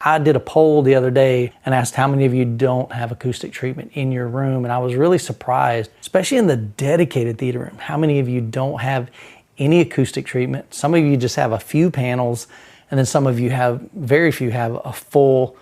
I did a poll the other day and asked how many of you don't have acoustic treatment in your room, and I was really surprised, especially in the dedicated theater room, how many of you don't have any acoustic treatment. Some of you just have a few panels, and then some of you have, very few have a full,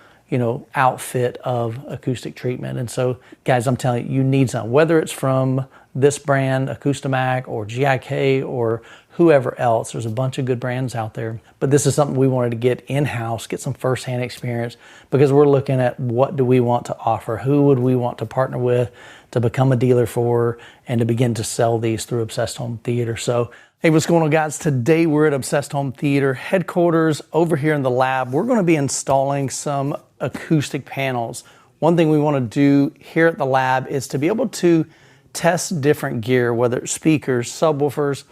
outfit of acoustic treatment. And so, guys, I'm telling you, you need some, whether it's from this brand, Acoustimac, or GIK, or whoever else. There's a bunch of good brands out there. But this is something we wanted to get in-house, get some firsthand experience, because we're looking at what do we want to offer? Who would we want to partner with to become a dealer for and to begin to sell these through Obsessed Home Theater? So, hey, what's going on, guys? Today we're at Obsessed Home Theater headquarters over here in the lab. We're going to be installing some acoustic panels. One thing we want to do here at the lab is to be able to test different gear, whether it's speakers, subwoofers,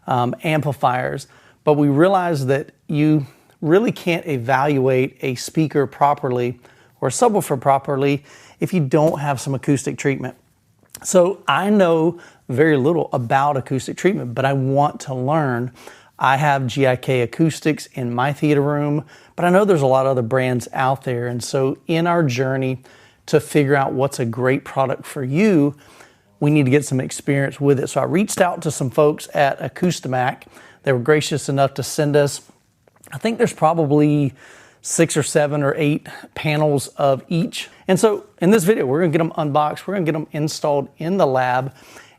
amplifiers. But we realize that you really can't evaluate a speaker properly or a subwoofer properly if you don't have some acoustic treatment. So I know very little about acoustic treatment, but I want to learn. I have GIK acoustics in my theater room, but I know there's a lot of other brands out there. And so in our journey to figure out what's a great product for you, we need to get some experience with it. So I reached out to some folks at Acoustimac. They were gracious enough to send us, I think there's probably 6 or 7 or 8 panels of each. And so in this video, we're gonna get them unboxed, we're gonna get them installed in the lab,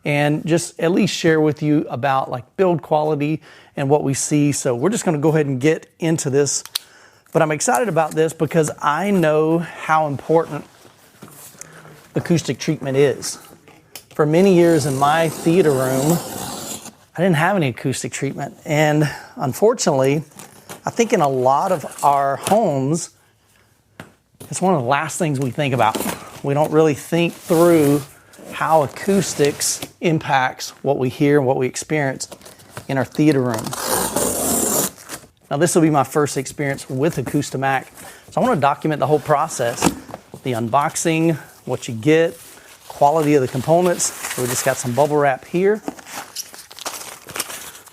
and just at least share with you about like build quality and what we see. So we're just gonna go ahead and get into this. But I'm excited about this because I know how important acoustic treatment is. For many years in my theater room, I didn't have any acoustic treatment. And unfortunately, I think in a lot of our homes, it's one of the last things we think about. We don't really think through how acoustics impacts what we hear and what we experience in our theater room. Now, this will be my first experience with Acoustimac, so I want to document the whole process, the unboxing, what you get, quality of the components. So we just got some bubble wrap here.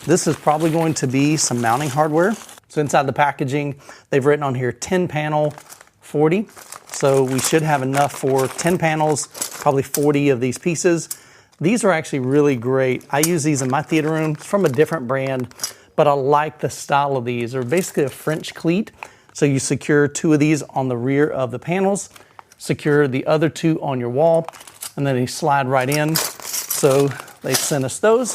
This is probably going to be some mounting hardware. So inside the packaging, they've written on here 10 panel, 40. So we should have enough for 10 panels, probably 40 of these pieces. These are actually really great. I use these in my theater room. It's from a different brand, but I like the style of these. They're basically a French cleat. So you secure 2 of these on the rear of the panels, secure the other 2 on your wall, and then they slide right in. So they sent us those.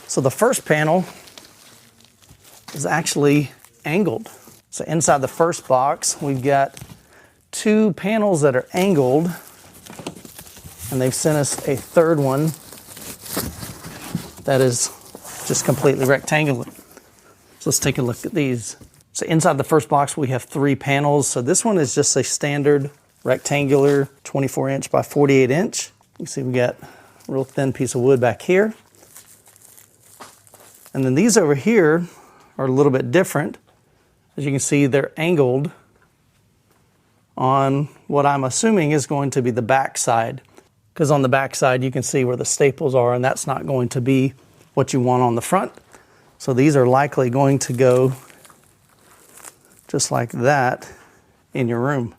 So the first panel is actually angled. So inside the first box, we've got 2 panels that are angled, and they've sent us a third one that is just completely rectangular. So let's take a look at these. So inside the first box, we have 3 panels. So this one is just a standard rectangular 24-inch by 48-inch. You can see we got a real thin piece of wood back here. And then these over here are a little bit different. As you can see, they're angled on what I'm assuming is going to be the back side. Because on the back side, you can see where the staples are, and that's not going to be what you want on the front. So these are likely going to go just like that in your room.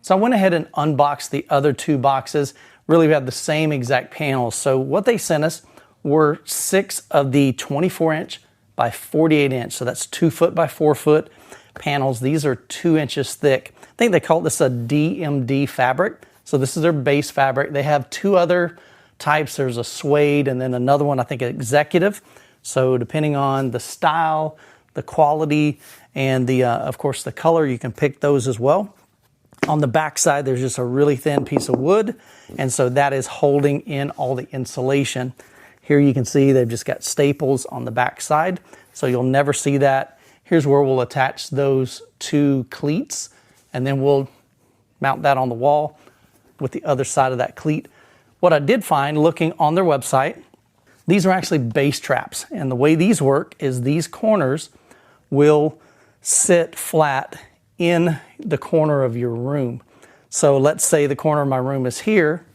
So I went ahead and unboxed the other 2 boxes. Really, we have the same exact panels. So what they sent us were 6 of the 24-inch by 48-inch. So that's 2 foot by 4 foot panels. These are 2 inches thick. I think they call this a DMD fabric. So this is their base fabric. They have 2 other types. There's a suede and then another one, I think, executive. So depending on the style, the quality, and the of course the color, you can pick those as well. On the back side, there's just a really thin piece of wood, and so that is holding in all the insulation. Here you can see they've just got staples on the back side, so you'll never see that. Here's where we'll attach those 2 cleats, and then we'll mount that on the wall with the other side of that cleat. What I did find looking on their website, these are actually bass traps, and the way these work is these corners will sit flat in the corner of your room. So let's say the corner of my room is here.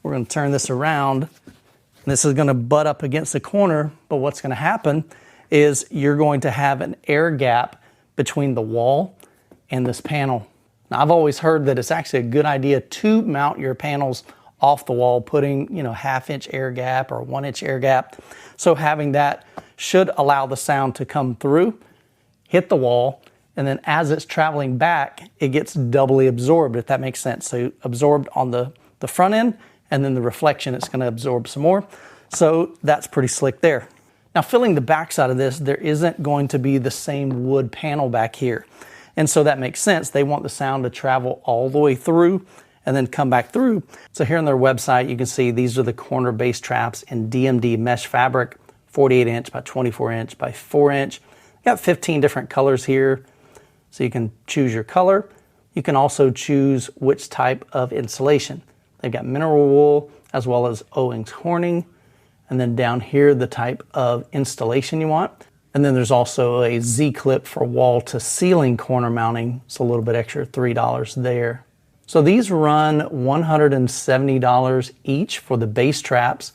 We're going to turn this around, and this is going to butt up against the corner, but what's going to happen is you're going to have an air gap between the wall and this panel. Now, I've always heard that it's actually a good idea to mount your panels off the wall, putting, 1/2 inch air gap or 1 inch air gap. So having that should allow the sound to come through, hit the wall, and then as it's traveling back, it gets doubly absorbed, if that makes sense. So absorbed on the front end, and then the reflection, it's gonna absorb some more. So that's pretty slick there. Now, filling the backside of this, there isn't going to be the same wood panel back here. And so that makes sense. They want the sound to travel all the way through and then come back through. So here on their website, you can see these are the corner bass traps in DMD mesh fabric, 48 inch by 24 inch by 4 inch. Got 15 different colors here. So you can choose your color. You can also choose which type of insulation. They've got mineral wool as well as Owens Corning. And then down here, the type of installation you want. And then there's also a Z-clip for wall to ceiling corner mounting. It's a little bit extra, $3 there. So these run $170 each for the bass traps.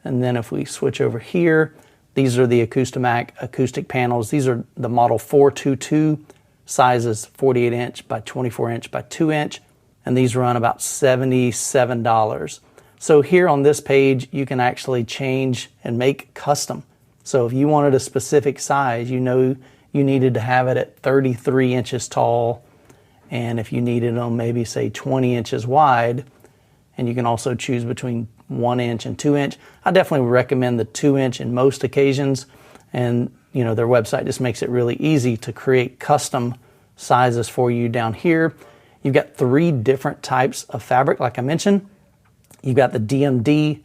And then if we switch over here, these are the Acoustimac acoustic panels. These are the model 422 sizes, 48 inch by 24 inch by 2 inch. And these run about $77. So here on this page, you can actually change and make custom. So if you wanted a specific size, you needed to have it at 33 inches tall. And if you needed them maybe say 20 inches wide, and you can also choose between 1 inch and 2 inch. I definitely recommend the 2 inch in most occasions. And their website just makes it really easy to create custom sizes for you down here. You've got 3 different types of fabric, like I mentioned. You've got the DMD,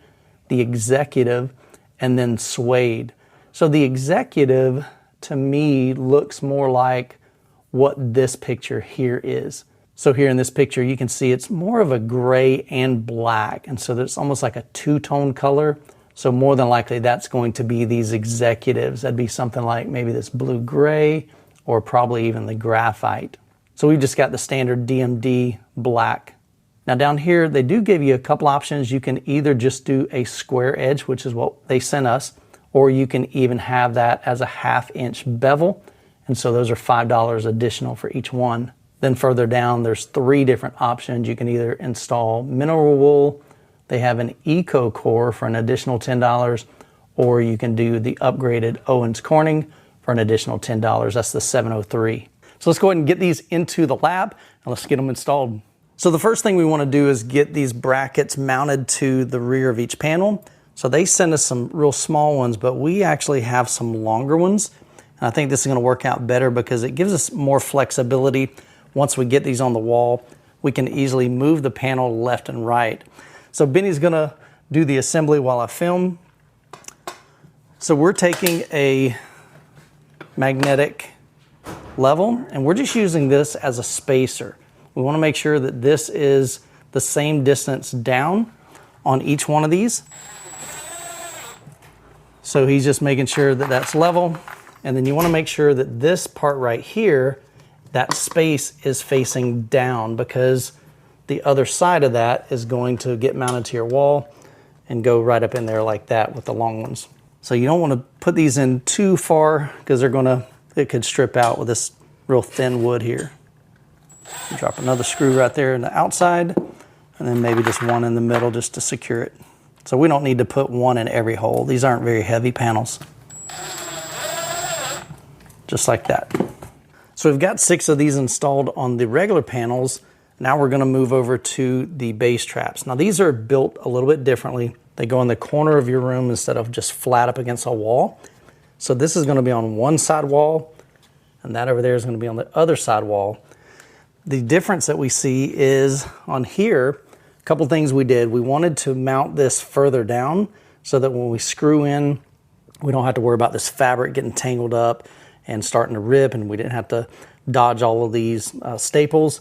the executive, and then suede. So the executive, to me, looks more like what this picture here is. So here in this picture, you can see it's more of a gray and black. And so there's almost like a two-tone color. So more than likely, that's going to be these executives. That'd be something like maybe this blue-gray or probably even the graphite. So we've just got the standard DMD black. Now down here, they do give you a couple options. You can either just do a square edge, which is what they sent us, or you can even have that as a 1/2 inch bevel. And so those are $5 additional for each one. Then further down, there's 3 different options. You can either install mineral wool, they have an eco core for an additional $10, or you can do the upgraded Owens Corning for an additional $10. That's the 703. So let's go ahead and get these into the lab and let's get them installed. So the first thing we want to do is get these brackets mounted to the rear of each panel. So they send us some real small ones, but we actually have some longer ones. And I think this is going to work out better because it gives us more flexibility. Once we get these on the wall, we can easily move the panel left and right. So Benny's going to do the assembly while I film. So we're taking a magnetic level and we're just using this as a spacer. We want to make sure that this is the same distance down on each one of these. So he's just making sure that that's level. And then you want to make sure that this part right here, that space is facing down, because the other side of that is going to get mounted to your wall and go right up in there like that with the long ones. So you don't want to put these in too far because it could strip out with this real thin wood here. Drop another screw right there in the outside, and then maybe just one in the middle just to secure it. So we don't need to put one in every hole. These aren't very heavy panels. Just like that. So we've got 6 of these installed on the regular panels. Now we're going to move over to the bass traps. Now these are built a little bit differently. They go in the corner of your room instead of just flat up against a wall. So this is going to be on one side wall, and that over there is going to be on the other side wall. The difference that we see is on here, a couple things we did. We wanted to mount this further down so that when we screw in, we don't have to worry about this fabric getting tangled up and starting to rip, and we didn't have to dodge all of these staples.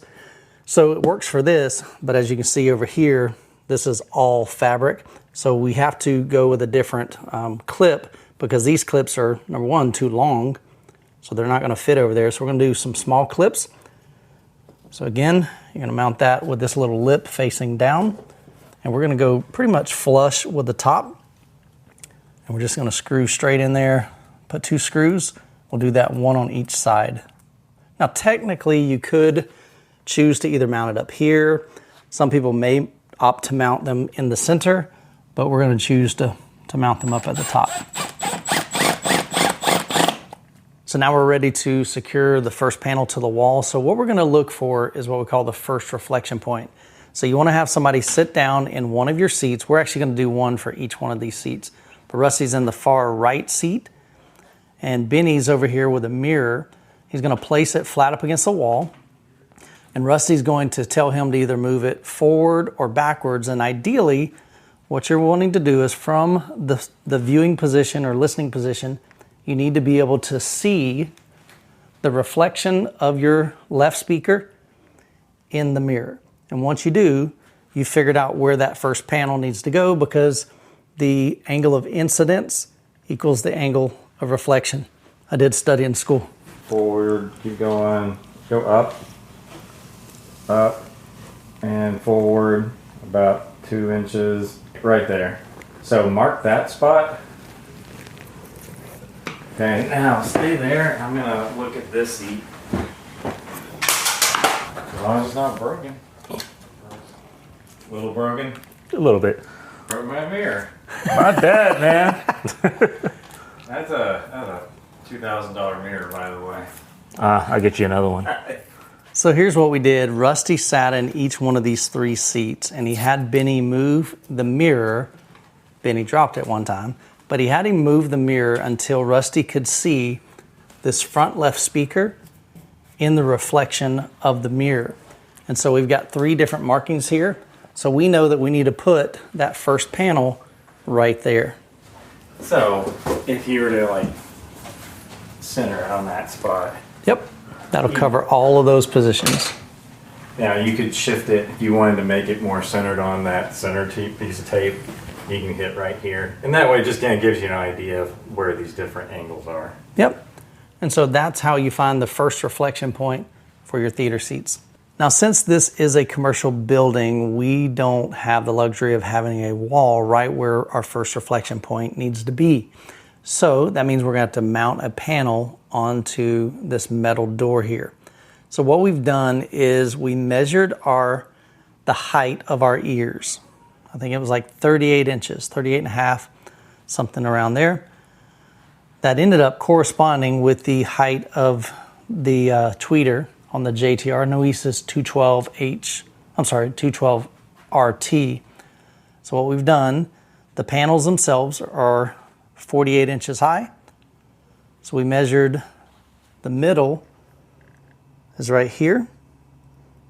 So it works for this, but as you can see over here, this is all fabric. So we have to go with a different clip because these clips are, number one, too long. So they're not gonna fit over there. So we're gonna do some small clips. So again, you're gonna mount that with this little lip facing down, and we're gonna go pretty much flush with the top. And we're just gonna screw straight in there, put 2 screws. We'll do that one on each side. Now technically you could choose to either mount it up here. Some people may opt to mount them in the center, but we're going to choose to mount them up at the top. So now we're ready to secure the first panel to the wall. So what we're going to look for is what we call the first reflection point. So you want to have somebody sit down in one of your seats. We're actually going to do one for each one of these seats. But Rusty's in the far right seat, and Benny's over here with a mirror. He's going to place it flat up against the wall, and Rusty's going to tell him to either move it forward or backwards. And ideally, what you're wanting to do is from the viewing position or listening position, you need to be able to see the reflection of your left speaker in the mirror. And once you do, you figured out where that first panel needs to go, because the angle of incidence equals the angle of reflection. I did study in school. Forward, keep going, go up, and forward about 2 inches, right there. So mark that spot. Okay, now stay there. I'm gonna look at this seat. As long as it's not broken. A little broken? A little bit. Broke my mirror. My bad, man. That's a $2,000 mirror, by the way. I'll get you another one. So here's what we did. Rusty sat in each one of these 3 seats, and he had Benny move the mirror. Benny dropped it one time, but he had him move the mirror until Rusty could see this front left speaker in the reflection of the mirror. And so we've got 3 different markings here. So we know that we need to put that first panel right there. So if you were to like center it on that spot. Yep, that'll cover all of those positions. Now you could shift it if you wanted to make it more centered on that center piece of tape. You can hit right here. And that way it just kind of gives you an idea of where these different angles are. Yep, and so that's how you find the first reflection point for your theater seats. Now, since this is a commercial building, we don't have the luxury of having a wall right where our first reflection point needs to be. So that means we're going to have to mount a panel onto this metal door here. So what we've done is we measured the height of our ears. I think it was like 38 inches, 38 and a half, something around there. That ended up corresponding with the height of the tweeter on the JTR Noesis 212 RT. So what we've done, the panels themselves are 48 inches high. So we measured the middle is right here.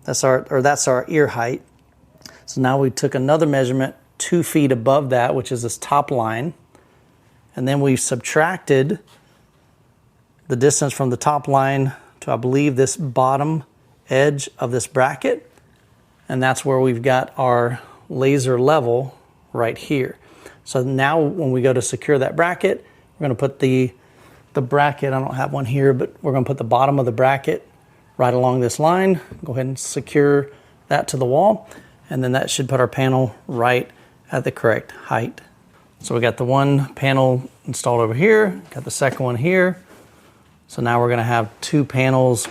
That's our ear height. So now we took another measurement 2 feet above that, which is this top line. And then we subtracted the distance from the top line to, I believe, this bottom edge of this bracket. And that's where we've got our laser level right here. So now when we go to secure that bracket, we're going to put the bracket, I don't have one here, but we're going to put the bottom of the bracket right along this line. Go ahead and secure that to the wall. And then that should put our panel right at the correct height. So we got the one panel installed over here, got the second one here. So now we're going to have 2 panels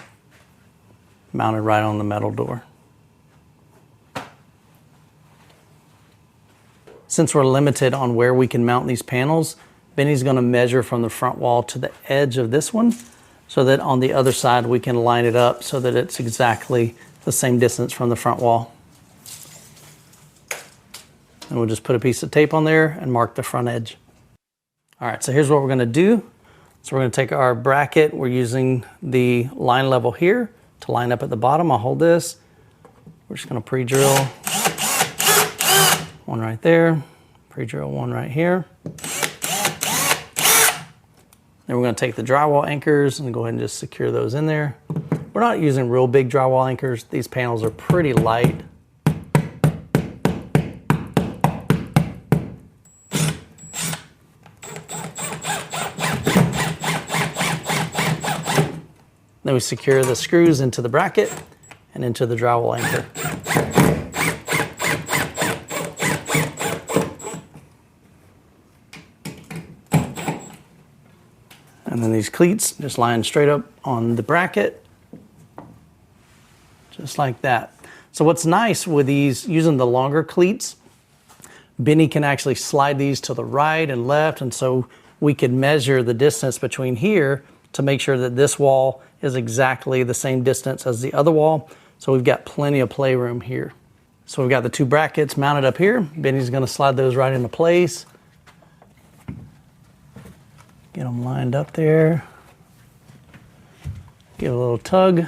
mounted right on the metal door. Since we're limited on where we can mount these panels, Benny's going to measure from the front wall to the edge of this one, so that on the other side we can line it up so that it's exactly the same distance from the front wall. And we'll just put a piece of tape on there and mark the front edge. All right, so here's what we're going to do. So we're going to take our bracket. We're using the line level here to line up at the bottom. I'll hold this. We're just going to pre-drill one right there, pre-drill one right here. Then we're going to take the drywall anchors and go ahead and just secure those in there. We're not using real big drywall anchors. These panels are pretty light. Then we secure the screws into the bracket and into the drywall anchor. And then these cleats just line straight up on the bracket just like that. So what's nice with these, using the longer cleats, Benny can actually slide these to the right and left, and so we can measure the distance between here to make sure that this wall is exactly the same distance as the other wall. So we've got plenty of playroom here. So we've got the 2 brackets mounted up here. Benny's gonna slide those right into place. Get them lined up there. Give a little tug.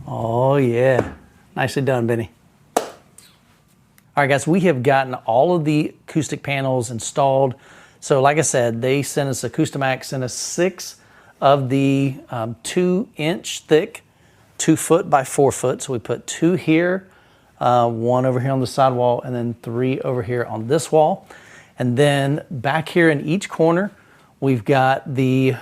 Oh yeah, nicely done, Benny. All right guys, we have gotten all of the acoustic panels installed. So like I said, they sent us, Acoustimac sent us 6 of the 2-inch thick, 2 foot by 4 foot. So we put 2 here, 1 over here on the side wall, and then 3 over here on this wall. And then back here in each corner, we've got the,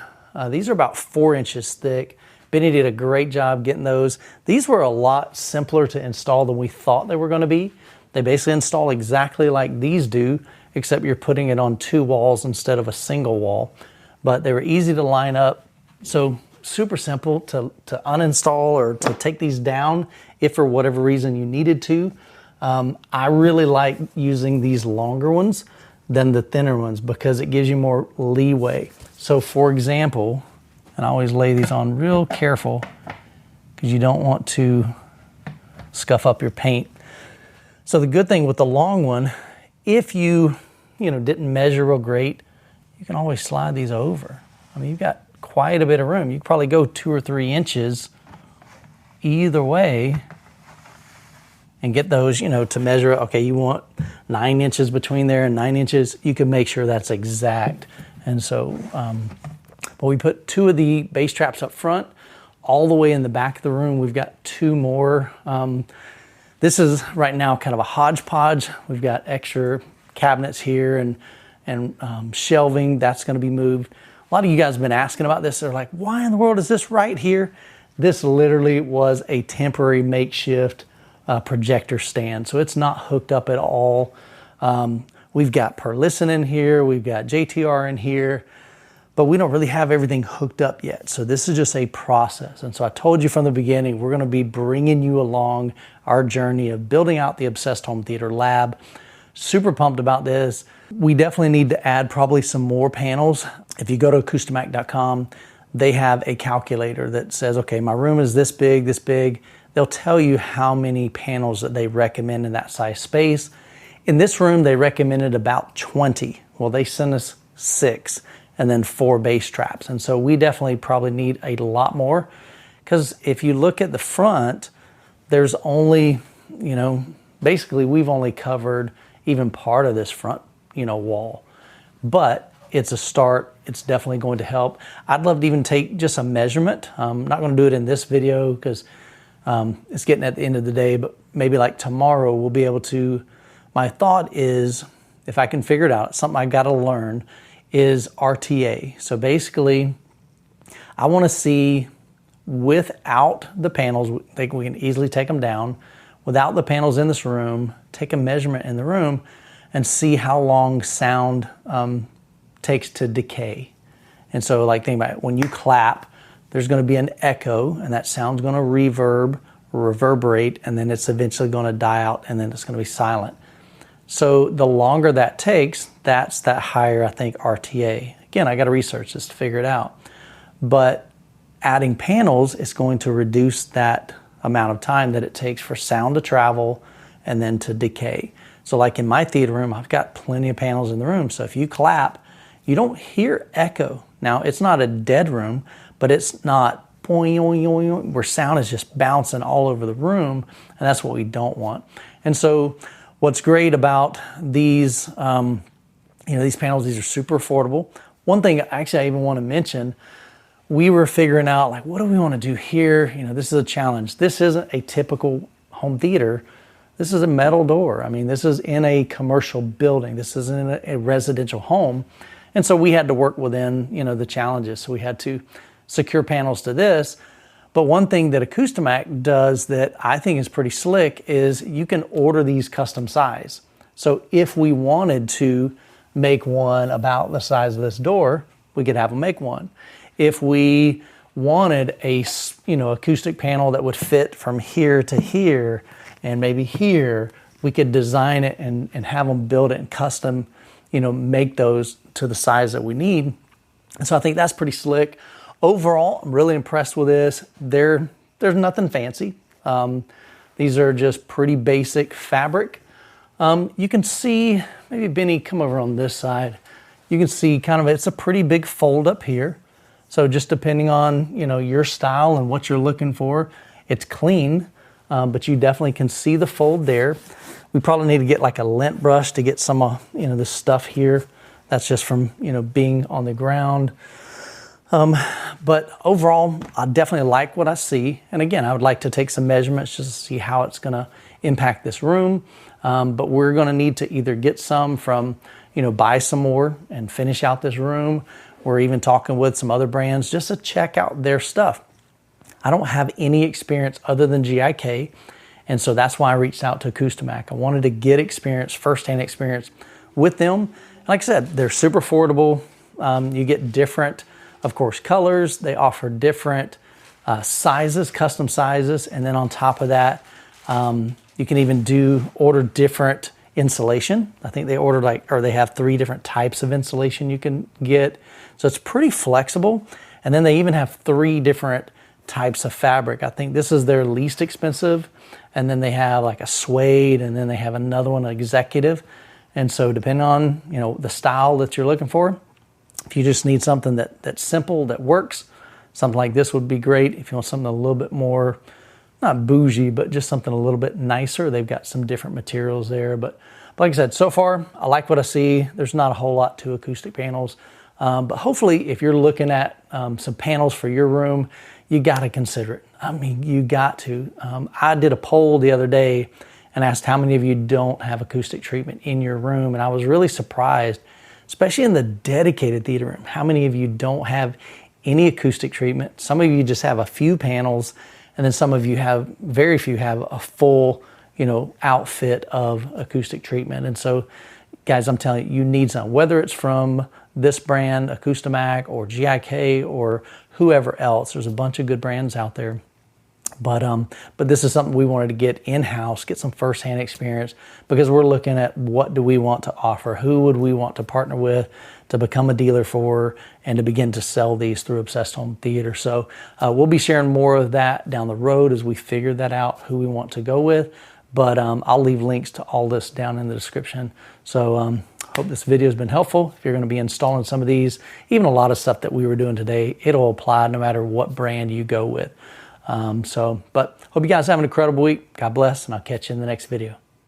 these are about 4 inches thick. Benny did a great job getting those. These were a lot simpler to install than we thought they were gonna be. They basically install exactly like these do, except you're putting it on 2 walls instead of a single wall. But they were easy to line up. So super simple to uninstall or to take these down if for whatever reason you needed to. I really like using these longer ones than the thinner ones because it gives you more leeway. So for example, and I always lay these on real careful because you don't want to scuff up your paint. So the good thing with the long one, if you didn't measure real great, you can always slide these over. I mean, you've got quite a bit of room. You could probably go 2 or 3 inches either way and get those, to measure. Okay, you want 9 inches between there and 9 inches. You can make sure that's exact. And so, but we put 2 of the bass traps up front. All the way in the back of the room, we've got 2 more. This is right now kind of a hodgepodge. We've got extra cabinets here and shelving. That's going to be moved. A lot of you guys have been asking about this. They're like, why in the world is this right here? This literally was a temporary makeshift projector stand. So it's not hooked up at all. We've got Perlisten in here. We've got JTR in here. But we don't really have everything hooked up yet. So this is just a process. And so I told you from the beginning, we're going to be bringing you along our journey of building out the Obsessed Home Theater Lab. Super pumped about this. We definitely need to add probably some more panels. If you go to acoustimac.com, they have a calculator that says, okay, my room is this big, this big. They'll tell you how many panels that they recommend in that size space. In this room, they recommended about 20. Well, they sent us 6 and then 4 bass traps. And so we definitely probably need a lot more because if you look at the front, there's only, basically we've only covered even part of this front, wall. But it's a start. It's definitely going to help. I'd love to even take just a measurement. I'm not going to do it in this video because it's getting at the end of the day, but maybe like tomorrow we'll be able to. My thought is, if I can figure it out, something I got to learn is RTA. So basically, I want to see without the panels, I think we can easily take them down, without the panels in this room, take a measurement in the room and see how long sound takes to decay. And so like think about it, when you clap, there's going to be an echo and that sound's going to reverberate, and then it's eventually going to die out and then it's going to be silent. So the longer that takes, that's that higher, I think, RTA. Again, I got to research this to figure it out. But adding panels is going to reduce that amount of time that it takes for sound to travel and then to decay. So like in my theater room, I've got plenty of panels in the room. So if you clap, you don't hear echo. Now, it's not a dead room, but it's not boing, where sound is just bouncing all over the room, and that's what we don't want. And so what's great about these, these panels, these are super affordable. One thing actually I even want to mention, we were figuring out like, what do we want to do here? This is a challenge. This isn't a typical home theater. This is a metal door. I mean, this is in a commercial building. This isn't in a residential home. And so we had to work within, the challenges. So we had to secure panels to this. But one thing that Acoustimac does that I think is pretty slick is you can order these custom size. So if we wanted to make one about the size of this door, we could have them make one. If we wanted a, acoustic panel that would fit from here to here and maybe here, we could design it and have them build it and custom, make those to the size that we need. And so I think that's pretty slick. Overall, I'm really impressed with this. There's nothing fancy. These are just pretty basic fabric. You can see, maybe Benny, come over on this side. You can see kind of, it's a pretty big fold up here. So just depending on, your style and what you're looking for, it's clean, but you definitely can see the fold there. We probably need to get like a lint brush to get some of, this stuff here. That's just from, being on the ground. But overall, I definitely like what I see. And again, I would like to take some measurements just to see how it's gonna impact this room. But we're gonna need to either get some from, buy some more and finish out this room. We're even talking with some other brands just to check out their stuff. I don't have any experience other than GIK. And so that's why I reached out to Acoustimac. I wanted to get experience, firsthand experience with them. Like I said, they're super affordable. You get different, of course, colors. They offer different sizes, custom sizes. And then on top of that, you can even order different insulation. I think they order they have 3 different types of insulation you can get. So it's pretty flexible. And then they even have 3 different types of fabric. I think this is their least expensive. And then they have like a suede, and then they have another one, executive. And so depending on, the style that you're looking for, if you just need something that's simple, that works, something like this would be great. If you want something a little bit more, not bougie, but just something a little bit nicer, they've got some different materials there. But like I said, so far, I like what I see. There's not a whole lot to acoustic panels. But hopefully, if you're looking at some panels for your room, you got to consider it. I mean, you got to. I did a poll the other day and asked how many of you don't have acoustic treatment in your room. And I was really surprised, especially in the dedicated theater room, how many of you don't have any acoustic treatment. Some of you just have a few panels, and then some of you have, very few have a full, outfit of acoustic treatment. And so, guys, I'm telling you, you need some, whether it's from this brand, Acoustimac, or GIK, or whoever else. There's a bunch of good brands out there. But this is something we wanted to get in-house, get some firsthand experience, because we're looking at what do we want to offer, who would we want to partner with to become a dealer for, and to begin to sell these through Obsessed Home Theater. So we'll be sharing more of that down the road as we figure that out, who we want to go with. But I'll leave links to all this down in the description. So hope this video has been helpful. If you're going to be installing some of these, even a lot of stuff that we were doing today, it'll apply no matter what brand you go with. But hope you guys have an incredible week. God bless, and I'll catch you in the next video.